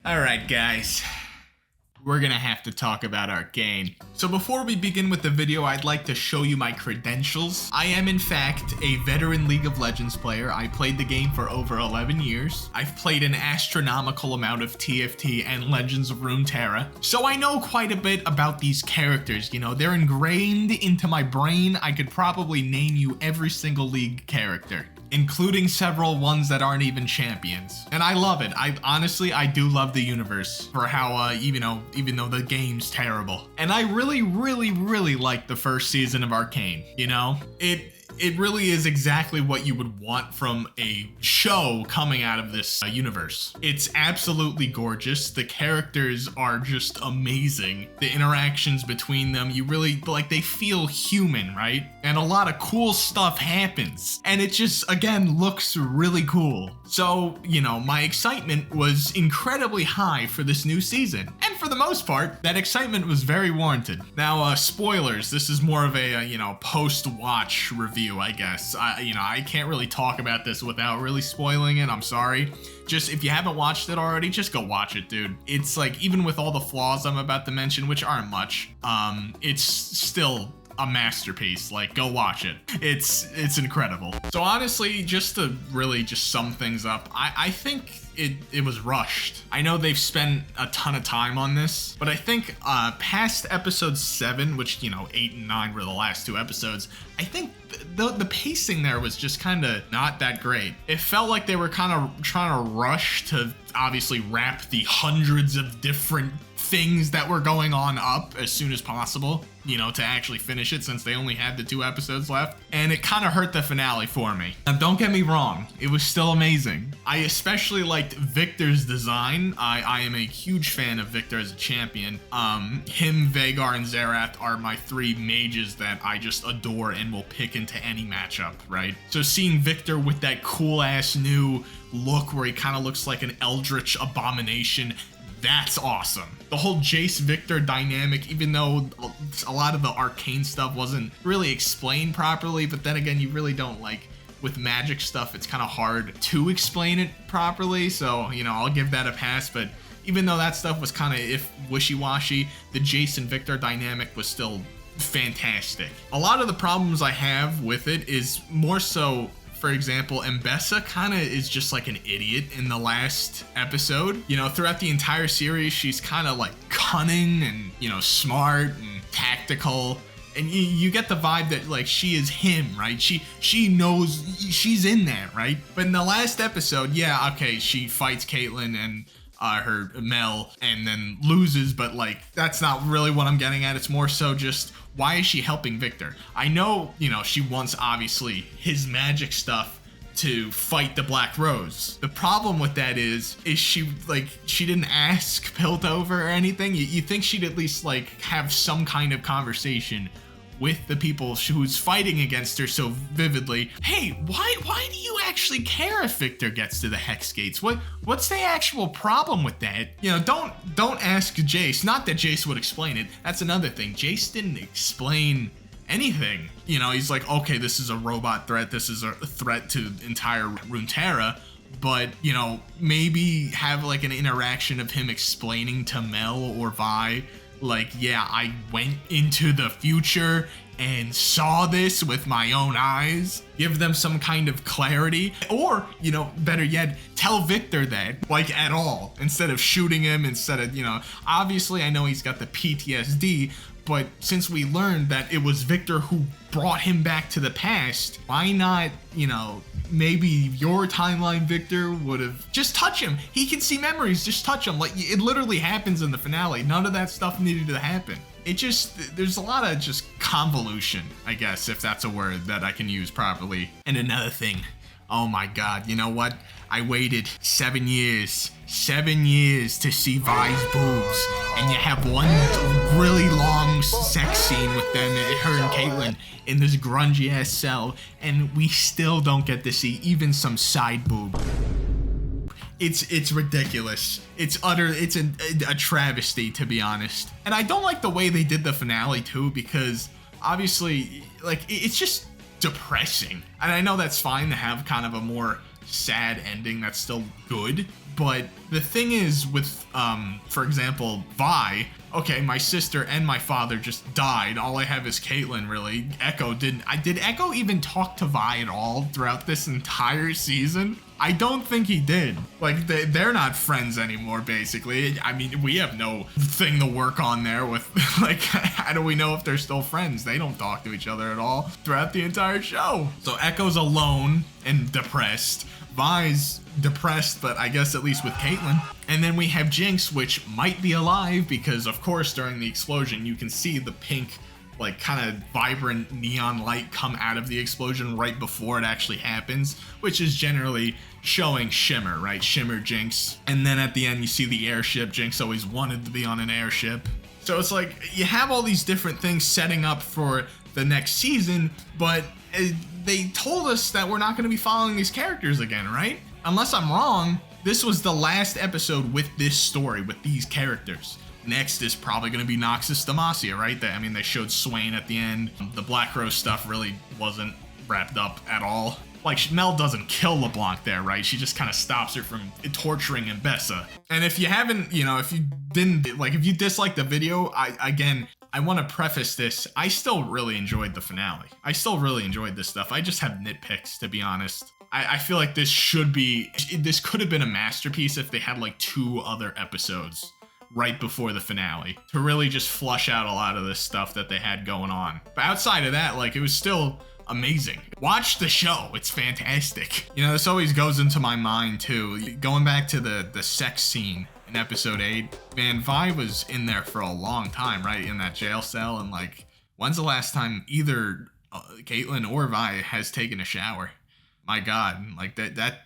Alright guys, we're gonna have to talk about Arcane. So before we begin with the video, I'd like to show you my credentials. I am in fact a veteran League of Legends player. I played the game for over 11 years. I've played an astronomical amount of TFT and Legends of Runeterra. So I know quite a bit about these characters, you know, they're ingrained into my brain. I could probably name you every single League character, including several ones that aren't even champions. And I love it. I honestly do love the universe for how, even though the game's terrible. And I really like the first season of Arcane, you know? It really is exactly what you would want from a show coming out of this universe. It's absolutely gorgeous. The characters are just amazing. The interactions between them, you really, like, they feel human, right? And a lot of cool stuff happens. And it just, again, looks really cool. So, you know, my excitement was incredibly high for this new season. And for the most part, that excitement was very warranted. Now, spoilers, this is more of a, post-watch review, I guess. I can't really talk about this without really spoiling it. I'm sorry. Just, if you haven't watched it already, just go watch it, dude. It's like, even with all the flaws I'm about to mention, which aren't much, it's still a masterpiece. Like, go watch it. It's incredible. So honestly, just to really just sum things up, I think it was rushed. I know they've spent a ton of time on this, but I think past episode 7, which, 8 and 9 were the last 2 episodes, I think the pacing there was just kind of not that great. It felt like they were kind of trying to rush to obviously wrap the hundreds of different things that were going on up as soon as possible, to actually finish it, since they only had the 2 episodes left. And it kind of hurt the finale for me. Now, don't get me wrong, it was still amazing. I especially liked Victor's design. I am a huge fan of Victor as a champion. Him, Vhagar, and Xerath are my 3 mages that I just adore and will pick into any matchup, right? So seeing Victor with that cool ass new look where he kind of looks like an eldritch abomination, that's awesome. The whole Jace Victor dynamic, even though a lot of the arcane stuff wasn't really explained properly, but then again, you really don't, with magic stuff, it's kind of hard to explain it properly, so, I'll give that a pass. But even though that stuff was kind of wishy-washy, the Jace and Victor dynamic was still fantastic. A lot of the problems I have with it is more so, for example, Mbessa kind of is just like an idiot in the last episode. Throughout the entire series, she's kind of like cunning and, smart and tactical. And you get the vibe that, like, she is him, right? She knows she's in there, right? But in the last episode, yeah, okay, she fights Caitlyn and her Mel and then loses, but, that's not really what I'm getting at. It's more so just, why is she helping Victor? I know, she wants, obviously, his magic stuff to fight the Black Rose. The problem with that is she didn't ask Piltover or anything. You think she'd at least, have some kind of conversation with the people who's fighting against her so vividly. Hey, why do you actually care if Victor gets to the Hex Gates? What's the actual problem with that? Don't ask Jace. Not that Jace would explain it. That's another thing. Jace didn't explain anything. He's like, okay, this is a robot threat. This is a threat to entire Runeterra. But, maybe have an interaction of him explaining to Mel or Vi, yeah, I went into the future and saw this with my own eyes. Give them some kind of clarity. Or, better yet, tell Victor that, at all. Instead of shooting him, instead of, obviously I know he's got the PTSD, but since we learned that it was Victor who brought him back to the past, why not, maybe your timeline Victor would have just touch him. He can see memories, just touch him. It literally happens in the finale. None of that stuff needed to happen. There's a lot of just convolution, I guess, if that's a word that I can use properly. And another thing, oh my God, you know what? I waited 7 years to see Vi's boobs, and you have one really long sex scene with them, her and Caitlyn, in this grungy ass cell, and we still don't get to see even some side boob. It's ridiculous. It's a travesty, to be honest. And I don't like the way they did the finale too, because obviously, it's just depressing. And I know that's fine to have kind of a more sad ending that's still good. But the thing is with, for example, Vi, okay, my sister and my father just died. All I have is Caitlyn, really. Echo didn't. Did Echo even talk to Vi at all throughout this entire season? I don't think he did. Like, they're not friends anymore, basically. I mean, we have no thing to work on there with, like, how do we know if they're still friends? They don't talk to each other at all throughout the entire show. So Echo's alone and depressed. Vi's depressed, but I guess at least with Caitlyn. And then we have Jinx, which might be alive because, of course, during the explosion, you can see the pink, like, kind of vibrant neon light come out of the explosion right before it actually happens, which is generally showing Shimmer, right? Shimmer, Jinx. And then at the end, you see the airship. Jinx always wanted to be on an airship. So it's like, you have all these different things setting up for the next season, but they told us that we're not going to be following these characters again, right? Unless I'm wrong, this was the last episode with this story, with these characters. Next is probably going to be Noxus Demacia, right? I mean, they showed Swain at the end. The Black Rose stuff really wasn't wrapped up at all. Like, Mel doesn't kill LeBlanc there, right? She just kind of stops her from torturing Mbessa. And if you haven't, you know, if you didn't, like, if you disliked the video, I want to preface this. I still really enjoyed the finale. I still really enjoyed this stuff. I just have nitpicks, to be honest. I feel like this could have been a masterpiece if they had like 2 other episodes right before the finale to really just flush out a lot of this stuff that they had going on. But outside of that, like, it was still amazing. Watch the show. It's fantastic. You know, this always goes into my mind too. Going back to the sex scene in episode 8, man, Vi was in there for a long time, right? In that jail cell. And like, when's the last time either Caitlyn or Vi has taken a shower? My God, like that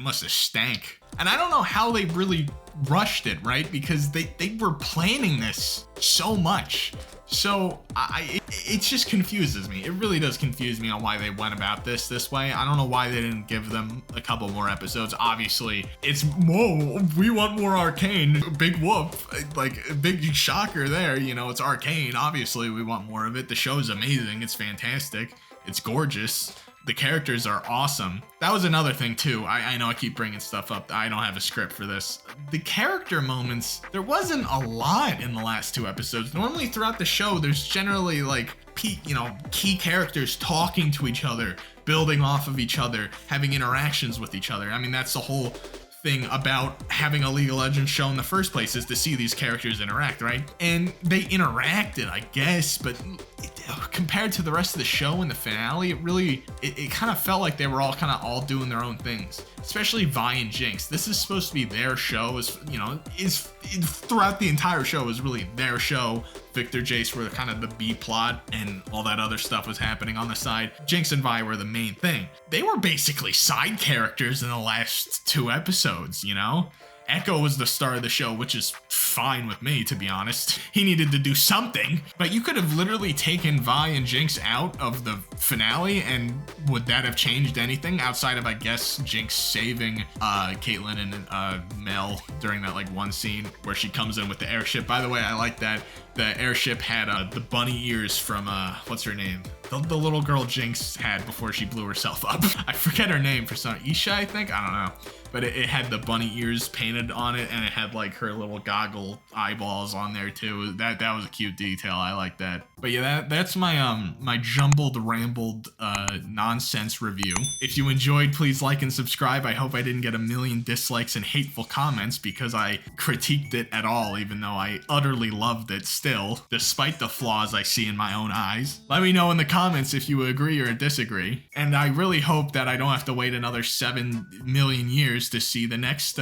must have stank. And I don't know how they really rushed it, right? Because they were planning this so much. So it just confuses me. It really does confuse me on why they went about this way. I don't know why they didn't give them a couple more episodes. Obviously, it's more, we want more Arcane. Big whoop, like big shocker there. You know, it's Arcane. Obviously, we want more of it. The show's amazing. It's fantastic. It's gorgeous. The characters are awesome. That was another thing too. I know I keep bringing stuff up. I don't have a script for this. The character moments, there wasn't a lot in the last 2 episodes. Normally throughout the show, there's generally like key characters talking to each other, building off of each other, having interactions with each other. I mean, that's the whole thing about having a League of Legends show in the first place, is to see these characters interact, right? And they interacted, I guess, but compared to the rest of the show and the finale, it kind of felt like they were all doing their own things, especially Vi and Jinx. This is supposed to be their show, is throughout the entire show is really their show. Victor, Jace were kind of the B plot, and all that other stuff was happening on the side. Jinx and Vi were the main thing. They were basically side characters in the last 2 episodes, you know? Echo was the star of the show, which is fine with me, to be honest. He needed to do something, but you could have literally taken Vi and Jinx out of the finale, and would that have changed anything outside of, I guess, Jinx saving Caitlyn and Mel during that like one scene where she comes in with the airship. By the way, I like that the airship had the bunny ears from what's her name? The little girl Jinx had before she blew herself up. I forget her name for some, Isha, I think? I don't know. But it had the bunny ears painted on it, and it had like her little goggle eyeballs on there too. That was a cute detail. I like that. But yeah, that's my my jumbled, rambled nonsense review. If you enjoyed, please like and subscribe. I hope I didn't get a million dislikes and hateful comments because I critiqued it at all, even though I utterly loved it still, despite the flaws I see in my own eyes. Let me know in the comments if you agree or disagree. And I really hope that I don't have to wait another 7 million years to see the next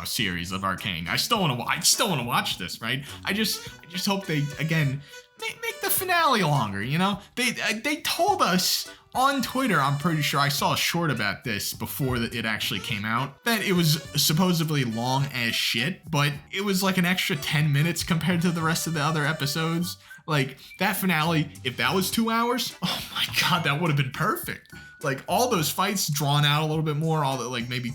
series of Arcane. I still want to watch this, right? I just hope they again make the finale longer, you know? They told us on Twitter, I'm pretty sure I saw a short about this before it actually came out, that it was supposedly long as shit, but it was like an extra 10 minutes compared to the rest of the other episodes. Like that finale, if that was 2 hours, oh my God, that would have been perfect. Like all those fights drawn out a little bit more, all that, like maybe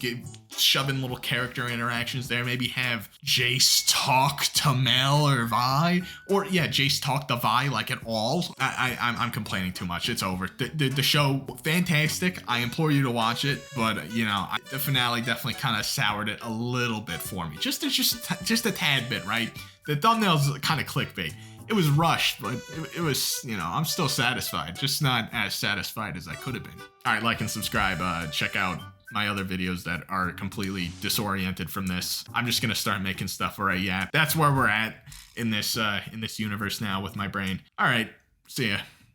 shove in little character interactions there, maybe have Jace talk to Mel or Vi, or yeah, Jace talk to Vi like at all. I'm complaining too much. It's over. The show, fantastic. I implore you to watch it, but you know, the finale definitely kind of soured it a little bit for me. Just a tad bit, right? The thumbnail's kind of clickbait. It was rushed, but it was, you know, I'm still satisfied, just not as satisfied as I could have been. All right, like and subscribe. Check out my other videos that are completely disoriented from this. I'm just gonna start making stuff where that's where we're at in this universe now with my brain. All right, see ya.